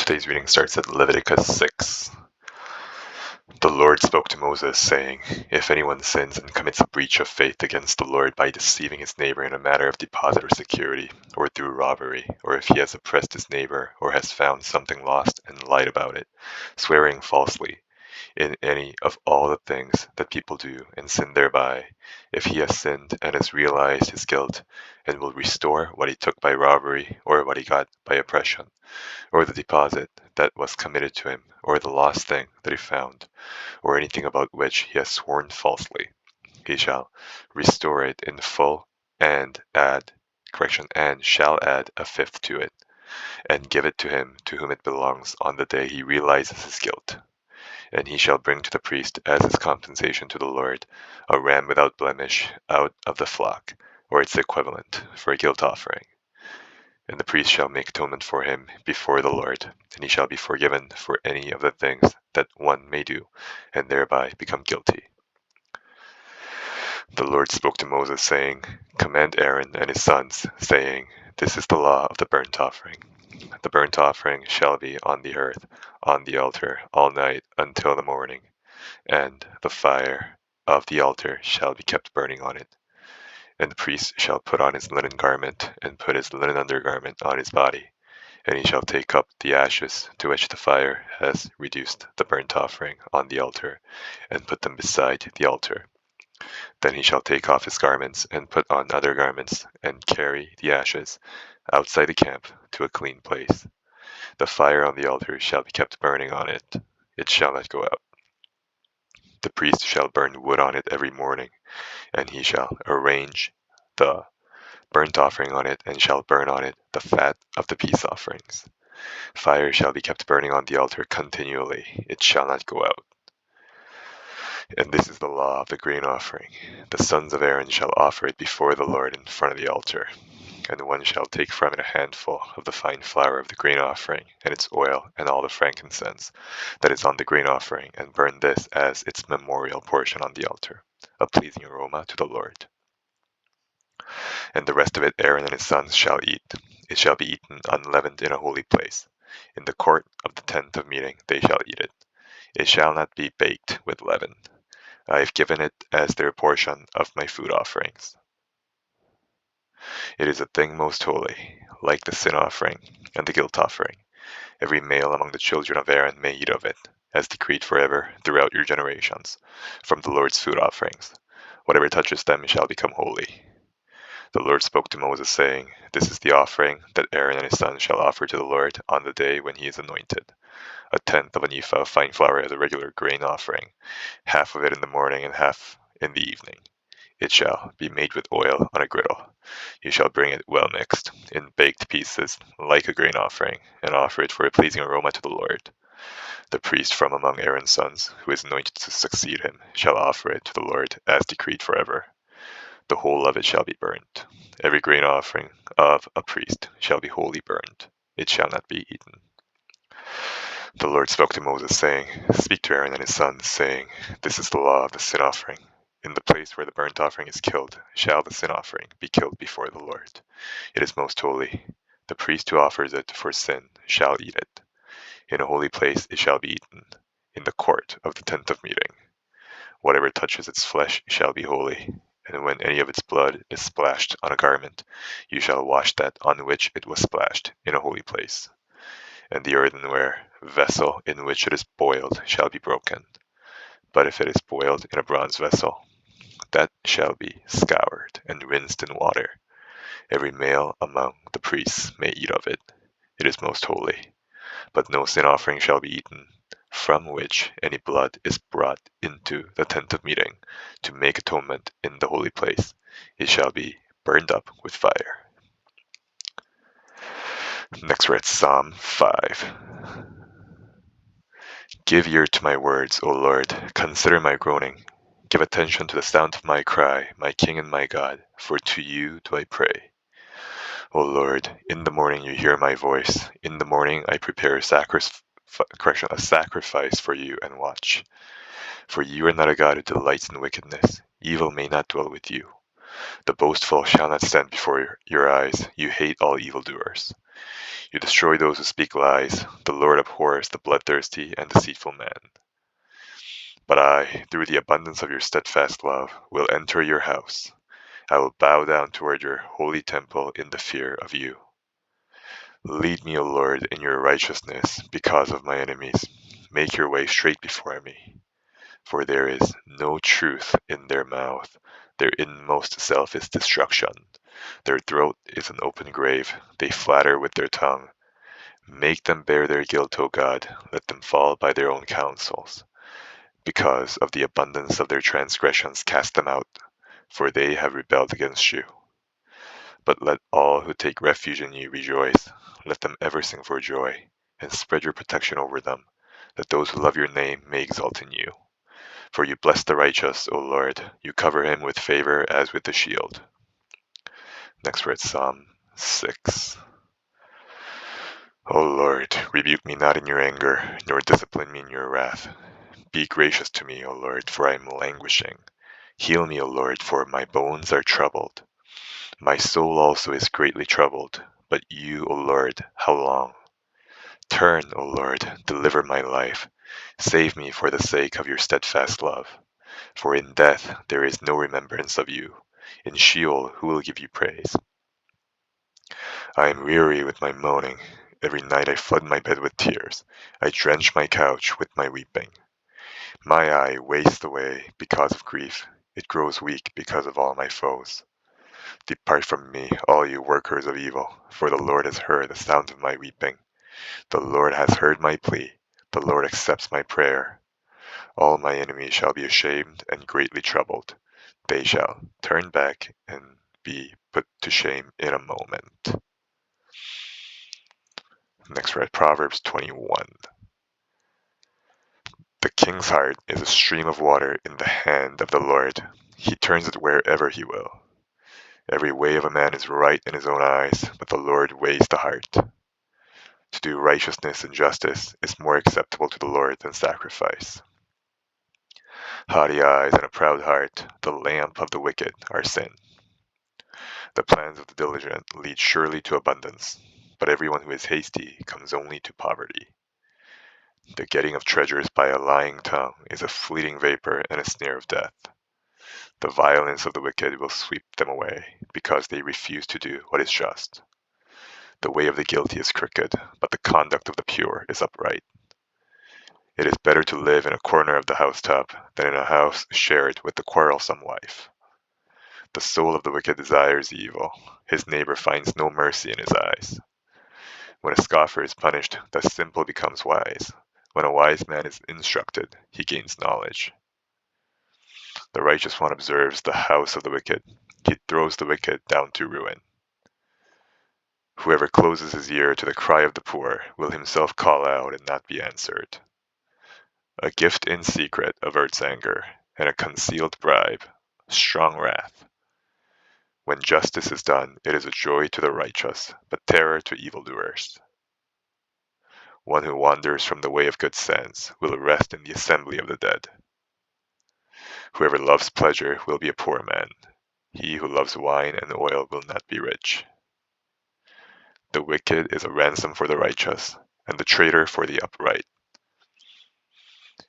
Today's reading starts at Leviticus 6. The Lord spoke to Moses, saying, If anyone sins and commits a breach of faith against the Lord by deceiving his neighbor in a matter of deposit or security, or through robbery, or if he has oppressed his neighbor, or has found something lost and lied about it, swearing falsely, in any of all the things that people do, and sin thereby, if he has sinned and has realized his guilt, and will restore what he took by robbery, or what he got by oppression, or the deposit that was committed to him, or the lost thing that he found, or anything about which he has sworn falsely, he shall restore it in full and shall add a fifth to it, and give it to him to whom it belongs on the day he realizes his guilt. And he shall bring to the priest as his compensation to the Lord a ram without blemish out of the flock, or its equivalent, for a guilt offering. And the priest shall make atonement for him before the Lord, and he shall be forgiven for any of the things that one may do, and thereby become guilty. The Lord spoke to Moses, saying, Command Aaron and his sons, saying, This is the law of the burnt offering. The burnt offering shall be on the earth, on the altar, all night until the morning, and the fire of the altar shall be kept burning on it. And the priest shall put on his linen garment, and put his linen undergarment on his body, and he shall take up the ashes to which the fire has reduced the burnt offering on the altar, and put them beside the altar. Then he shall take off his garments, and put on other garments, and carry the ashes outside the camp to a clean place. The fire on the altar shall be kept burning on it, it shall not go out. The priest shall burn wood on it every morning, and he shall arrange the burnt offering on it, and shall burn on it the fat of the peace offerings. Fire shall be kept burning on the altar continually, it shall not go out. And this is the law of the grain offering. The sons of Aaron shall offer it before the Lord in front of the altar. And one shall take from it a handful of the fine flour of the grain offering, and its oil, and all the frankincense that is on the grain offering, and burn this as its memorial portion on the altar, a pleasing aroma to the Lord. And the rest of it Aaron and his sons shall eat. It shall be eaten unleavened in a holy place. In the court of the tent of meeting they shall eat it. It shall not be baked with leaven. I have given it as their portion of my food offerings. It is a thing most holy, like the sin offering and the guilt offering. Every male among the children of Aaron may eat of it, as decreed forever throughout your generations, from the Lord's food offerings. Whatever touches them shall become holy. The Lord spoke to Moses, saying, This is the offering that Aaron and his sons shall offer to the Lord on the day when he is anointed. A tenth of an ephah of fine flour as a regular grain offering, half of it in the morning and half in the evening. It shall be made with oil on a griddle. You shall bring it well mixed, in baked pieces, like a grain offering, and offer it for a pleasing aroma to the Lord. The priest from among Aaron's sons, who is anointed to succeed him, shall offer it to the Lord as decreed forever. The whole of it shall be burnt. Every grain offering of a priest shall be wholly burned. It shall not be eaten. The Lord spoke to Moses, saying, Speak to Aaron and his sons, saying, This is the law of the sin offering. In the place where the burnt offering is killed, shall the sin offering be killed before the Lord. It is most holy. The priest who offers it for sin shall eat it. In a holy place it shall be eaten, in the court of the tent of meeting. Whatever touches its flesh shall be holy, and when any of its blood is splashed on a garment, you shall wash that on which it was splashed in a holy place. And the earthenware vessel in which it is boiled shall be broken. But if it is boiled in a bronze vessel, that shall be scoured and rinsed in water. Every male among the priests may eat of it. It is most holy. But no sin offering shall be eaten, from which any blood is brought into the tent of meeting to make atonement in the holy place. It shall be burned up with fire. Next we're at Psalm 5. Give ear to my words, O Lord, consider my groaning. Give attention to the sound of my cry, my King and my God, for to you do I pray. O Lord, in the morning you hear my voice. In the morning I prepare a sacrifice for you and watch. For you are not a God who delights in wickedness. Evil may not dwell with you. The boastful shall not stand before your eyes. You hate all evildoers. You destroy those who speak lies. The Lord abhors the bloodthirsty and deceitful man. But I, through the abundance of your steadfast love, will enter your house. I will bow down toward your holy temple in the fear of you. Lead me, O Lord, in your righteousness because of my enemies. Make your way straight before me. For there is no truth in their mouth. Their inmost self is destruction. Their throat is an open grave. They flatter with their tongue. Make them bear their guilt, O God. Let them fall by their own counsels. Because of the abundance of their transgressions, cast them out, for they have rebelled against you. But let all who take refuge in you rejoice. Let them ever sing for joy, and spread your protection over them, that those who love your name may exult in you. For you bless the righteous, O Lord. You cover him with favor as with a shield. Next we're at Psalm 6. O Lord, rebuke me not in your anger, nor discipline me in your wrath. Be gracious to me, O Lord, for I am languishing. Heal me, O Lord, for my bones are troubled. My soul also is greatly troubled. But you, O Lord, how long? Turn, O Lord, deliver my life. Save me for the sake of your steadfast love. For in death there is no remembrance of you. In Sheol who will give you praise? I am weary with my moaning. Every night I flood my bed with tears. I drench my couch with my weeping. My eye wastes away because of grief. It grows weak because of all my foes. Depart from me, all you workers of evil, for the Lord has heard the sound of my weeping. The Lord has heard my plea. The Lord accepts my prayer. All my enemies shall be ashamed and greatly troubled. They shall turn back and be put to shame in a moment. Next we're at Proverbs 21. The king's heart is a stream of water in the hand of the Lord. He turns it wherever he will. Every way of a man is right in his own eyes, but the Lord weighs the heart. To do righteousness and justice is more acceptable to the Lord than sacrifice. Haughty eyes and a proud heart, the lamp of the wicked, are sin. The plans of the diligent lead surely to abundance, but everyone who is hasty comes only to poverty. The getting of treasures by a lying tongue is a fleeting vapor and a snare of death. The violence of the wicked will sweep them away, because they refuse to do what is just. The way of the guilty is crooked, but the conduct of the pure is upright. It is better to live in a corner of the housetop than in a house shared with the quarrelsome wife. The soul of the wicked desires evil. His neighbor finds no mercy in his eyes. When a scoffer is punished, the simple becomes wise. When a wise man is instructed, he gains knowledge. The righteous one observes the house of the wicked. He throws the wicked down to ruin. Whoever closes his ear to the cry of the poor will himself call out and not be answered. A gift in secret averts anger, and a concealed bribe, strong wrath. When justice is done, it is a joy to the righteous, but terror to evildoers. One who wanders from the way of good sense will rest in the assembly of the dead. Whoever loves pleasure will be a poor man. He who loves wine and oil will not be rich. The wicked is a ransom for the righteous, and the traitor for the upright.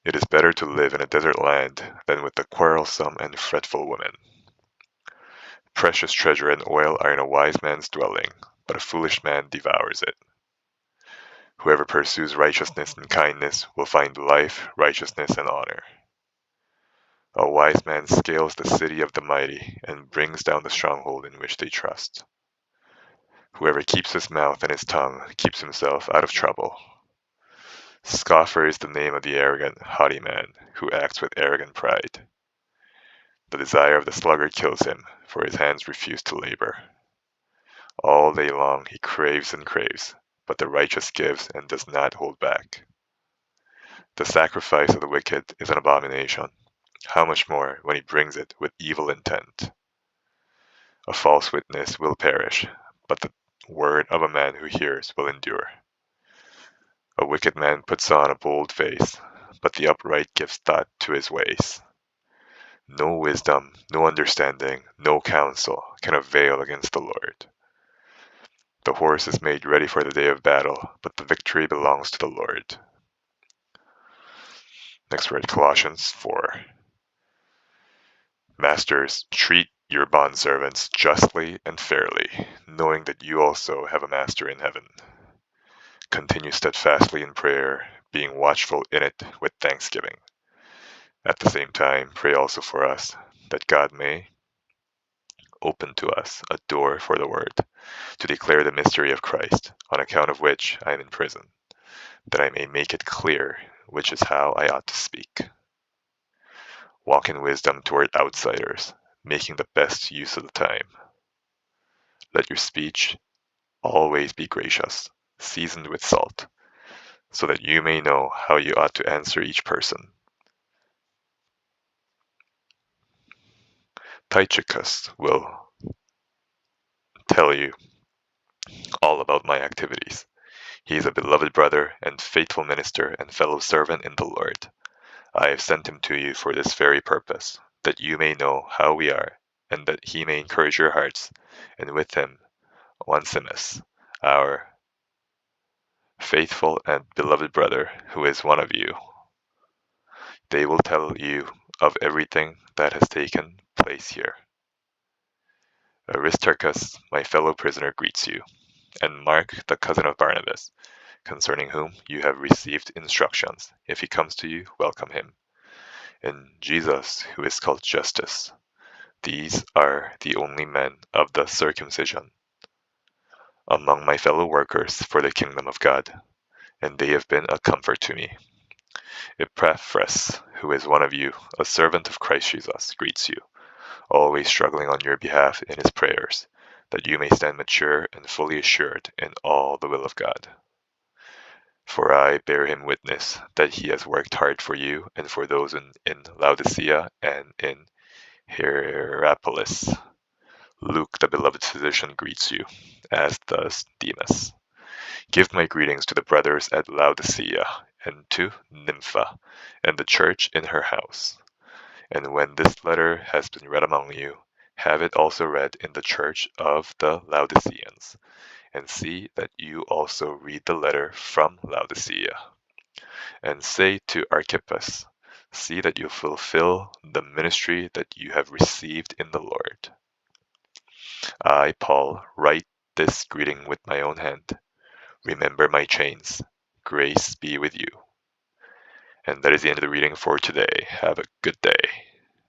It is better to live in a desert land than with a quarrelsome and fretful woman. Precious treasure and oil are in a wise man's dwelling, but a foolish man devours it. Whoever pursues righteousness and kindness will find life, righteousness, and honor. A wise man scales the city of the mighty and brings down the stronghold in which they trust. Whoever keeps his mouth and his tongue keeps himself out of trouble. Scoffer is the name of the arrogant, haughty man who acts with arrogant pride. The desire of the sluggard kills him, for his hands refuse to labor. All day long he craves and craves, but the righteous gives and does not hold back. The sacrifice of the wicked is an abomination. How much more when he brings it with evil intent? A false witness will perish, but the word of a man who hears will endure. A wicked man puts on a bold face, but the upright gives thought to his ways. No wisdom, no understanding, no counsel can avail against the Lord. The horse is made ready for the day of battle, but the victory belongs to the Lord. Next we're at Colossians 4. Masters, treat your bondservants justly and fairly, knowing that you also have a master in heaven. Continue steadfastly in prayer, being watchful in it with thanksgiving. At the same time, pray also for us, that God may open to us a door for the word, to declare the mystery of Christ, on account of which I am in prison, that I may make it clear which is how I ought to speak. Walk in wisdom toward outsiders, making the best use of the time. Let your speech always be gracious, seasoned with salt, so that you may know how you ought to answer each person. Tychicus will tell you all about my activities. He is a beloved brother and faithful minister and fellow servant in the Lord. I have sent him to you for this very purpose, that you may know how we are, and that he may encourage your hearts, and with him Onesimus, our faithful and beloved brother, who is one of you. They will tell you of everything that has taken place here. Aristarchus, my fellow prisoner, greets you, and Mark, the cousin of Barnabas, concerning whom you have received instructions. If he comes to you, welcome him. And Jesus, who is called Justus. These are the only men of the circumcision among my fellow workers for the kingdom of God, and they have been a comfort to me. Epaphras, who is one of you, a servant of Christ Jesus, greets you, always struggling on your behalf in his prayers, that you may stand mature and fully assured in all the will of God. For I bear him witness that he has worked hard for you and for those in Laodicea and in Hierapolis. Luke, the beloved physician, greets you, as does Demas. Give my greetings to the brothers at Laodicea, and to Nympha, and the church in her house. And when this letter has been read among you, have it also read in the church of the Laodiceans, and see that you also read the letter from Laodicea. And say to Archippus, see that you fulfill the ministry that you have received in the Lord. I, Paul, write this greeting with my own hand. Remember my chains. Grace be with you. And that is the end of the reading for today. Have a good day.